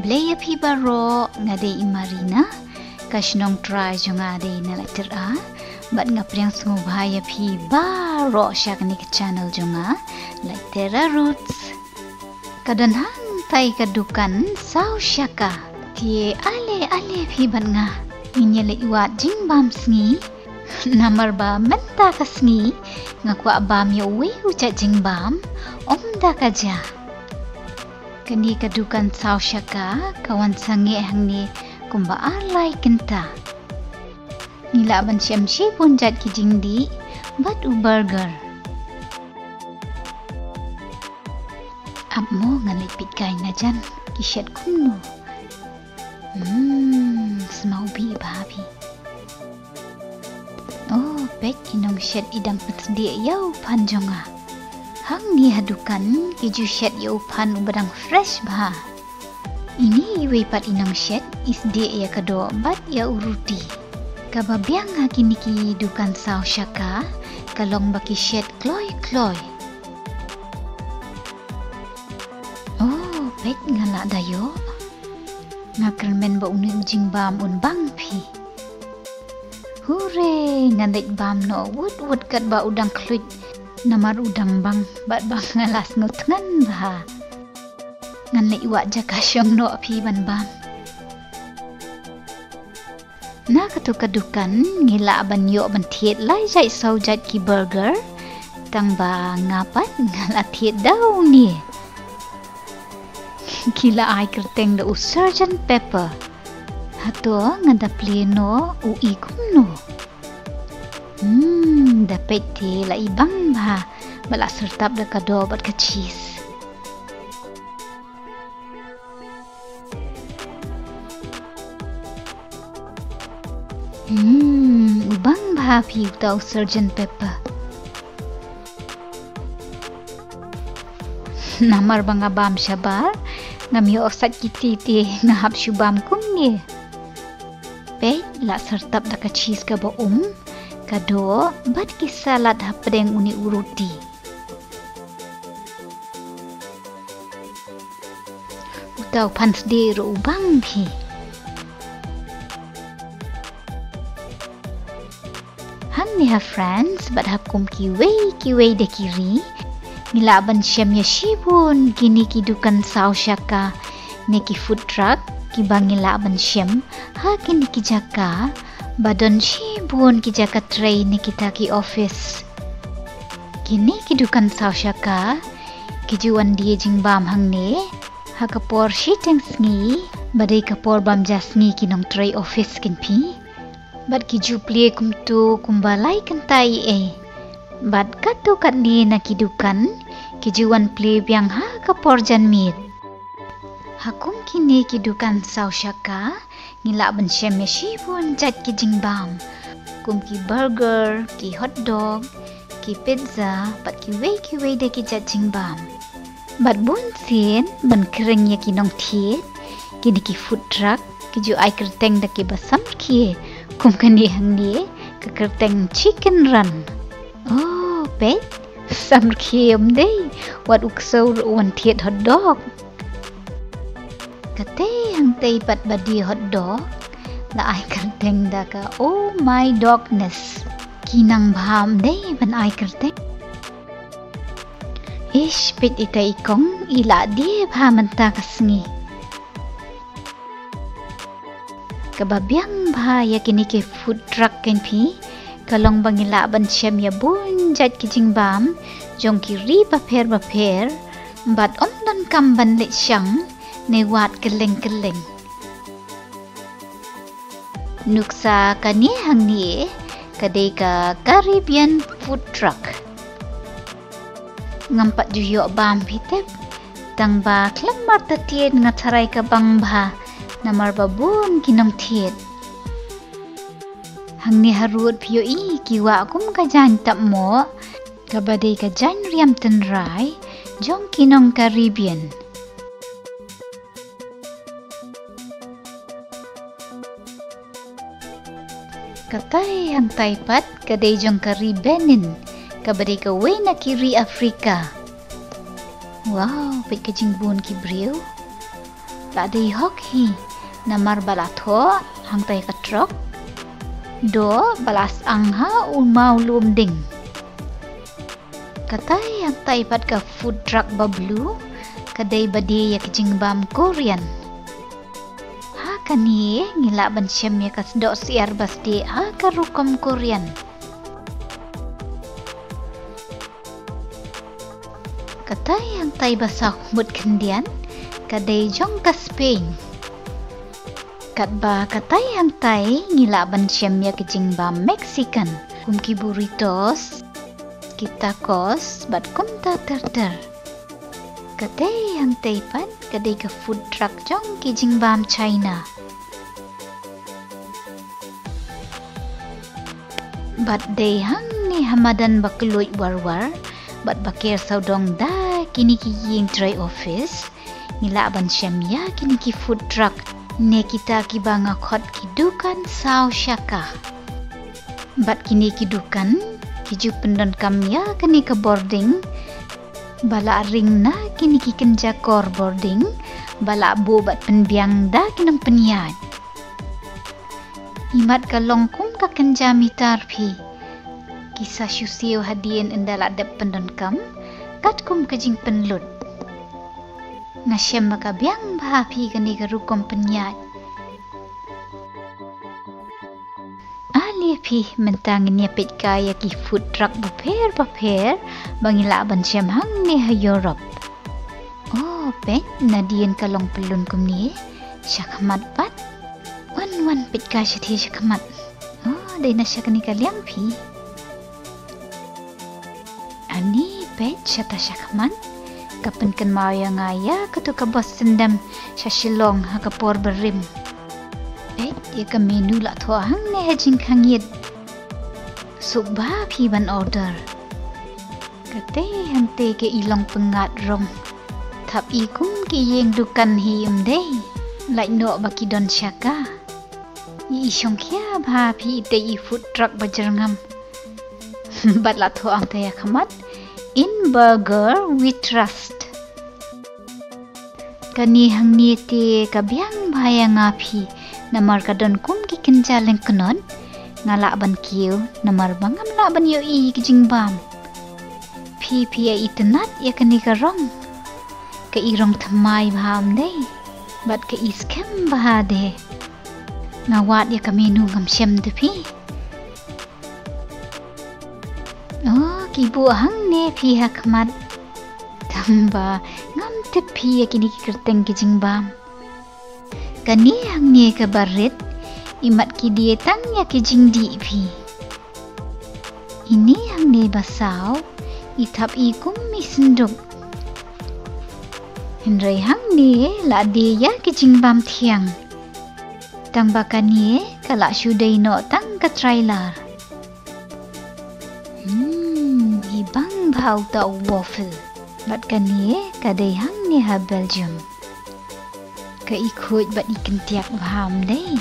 Blaya pi baro ngade imarina kashnong try jo ngade na letter a bat ngapriang sungu bahaya pi baro syakni ke channel jo nga letter roots kadanhang tai kadukan sau syaka tie ale pi ban nga minyele iwat jing bam sngi namar ba menta kasngi ngakwa bam yo we uca jing bam omda kaja kani kadukan sau syaka kawan sange hangni kumba arlai kenta nila ban syamshi pun jat ki jingdi bat u burger ammo ngan lipit kai na jan kishat kumno smau bi babi oh pek inong shet idang petsedia yau panjonga hang ni hadukan keju shet yau pan ubadang fresh bah ini wepat inong shet isde ya kado bat ya uruti kababiang hakini ki dukan sau syaka kalong baki shet kloy oh pek ngala dayo ngakermen ba uni ujing bam un bang pi hure ngandek bam no wud kat ba udang kluj namar udang bang bat bang ngalas ngan bah ngan le iwak jaka syong no pi ban bam na katukadukan ngila ban yo ban thiet lai jai sau jat ki burger tang ba ngapat ngala thiet daw ni kila ai kerteng da surgeon pepper hato ngada pleno ui kumno dapat te la ibang ba bala sertap da kado bat ka cheese ubang ba pi utau surgeon pepper namar banga bam syabar ngamio osat kiti te ngahap syubam kumni pe la sertap da ka cheese ka ba kado bat ki salad hapdeng uni uruti utau pans de ro ubang bi han ni ha friends bat hakum ki wei de kiri nilaban syam ya shibun kini ki dukan sau syaka neki food truck ki bangilaban syam ha kini ki jaka badon shibun ki jaka train ni kita ki office kini ki dukan sau syaka ki juan dia jing bam hang ne ha kapor shiteng sngi badai kapor bam jasngi ki nong tray office kin pi bad ki ju plie kum tu kumbalai kentai bad katu kat ni na ki dukan ki juan plie biang ha kapor jan mit hakum kini ki dukan sau syaka ngila ban syam ya shibun jat ki jingbam kum ki burger ki hot dog ki pizza pat ki wei de ki jat jingbam bat bun sin ban kering ya ki nong thiet kini ki food truck ki ju ai kerteng da ki basam ki kum kani hang ni ka kerteng chicken run oh pet sam ki dei wat uksau wan thiet hot dog kate hang tei pat badi hot dog la ai kerteng da ka oh my dogness kinang bham dei ban ai kerteng ish pit ita ikong ila di bhaman ta kasngi kababiang bhaya kini ke food truck ken pi kalong bangila ban syam ya bun jat ki jingbam jong ki ri ba pher bat dan kam ban le syang ne wat keleng nuksa kani hang ni kadai ka Caribbean food truck ngampat juyo bam pitep tang ba klamar tatien ngatarai ka bang ba namar babun kinong thiet hang ni harut pio kiwa kum ka jan tap mo kabadai ka jan riam ten rai jong kinong Caribbean katay hang taipat kadai jong Caribbeanin kabadai ka way na kiri Afrika wow pit ka jingbun ki briyo la dei hok hi namar balatho hang tai ka trok do balas angha ulmau lum ding katai hang tai pat ka food truck bablu kadai badi ya kijingbam Korean ha kani ngila ban syam ya kas do siar basdi ha karukom Korean katai hang tai basak mut kendian kadai jong ka Spain katba katai hang tai ngila ban syam ya kijingbam Mexican kumki burritos kita kos bat kumta terter katai hang tai pat kadai ka food truck jong kijingbam China bat dei hang ni hamadan bakluy warwar bat bakir saudong da kini ki ying try office ngila ban syam ya kini ki food truck ne kita ki banga khot ki dukan sao syaka bat kini ki dukan ki ju pendon kam ya kini ke boarding bala ring na kini ki kenja kor boarding bala bu bat penbiang da kinam peniat imat ka longkum ka kenja mitar phi kisah syusio hadien endala dep pendon kam kat kum kajing penlut ngasyam maka biang bahapi kani garukom penyat ali pi mentang ni pet kaya ki food truck baper bangila ban syam hang ni ha Europe oh pet nadien kalong pelun kum ni syakmat pat wan pet ka syati syakmat oh dai na syakani kaliang pi ani pet syata syakmat kapan kan maya ngaya katu ka bos sendam syashilong ha kapor berim ya ka menu la tho hang ne hajing khangit subha phi ban order kate hante ke ilong pengat rong thap i kum ki yeng dukan hi dei lai no baki don syaka i syong kya bha phi te i food truck bajarngam bat la tho ang te khamat in burger we trust kani hang ni te kabyang bhaya ngapi namar kadon kum ki kenja leng kenon ngala ban kiu namar bangam la ban yo i kijingbam phi itenat ya kani karong ke irong thamai bham dei bat ke iskem bahade ngawat ya kamenu ngam syam de phi oh kibu hang ne phi hakmat tamba ngam te phi kini kerteng kijingbam kani hang ne ka barit imat ki die tang ya kijing di phi ini hang ne basau itap i kum mi senduk henrei hang ne la de ya kijingbam thiang tang bakani kala syudai no tang ka trailer ibang bau ta waffle bat kani kadai hang ni ha Belgium ka ikut bat ikan tiak baham dei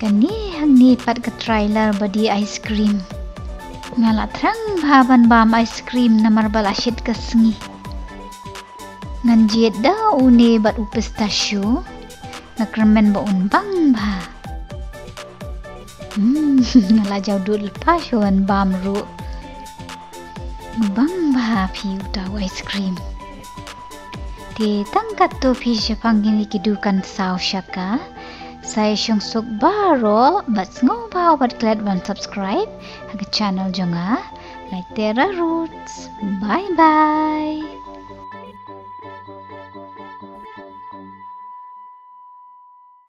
kani hang ni pat ka trailer badi ice cream ngala trang bahaban bam ice cream namar balasyit ka sengi nganjiet da une bat upestasyo nakremen ba unbang ba ngala jau dul pasyon bam ru bang ba phi uta ice cream te tangkat to phi syapang gini kidukan sao syaka saya syong sok baro bat ngo ba bat glad ban subscribe ha channel jonga like Terra Roots bye bye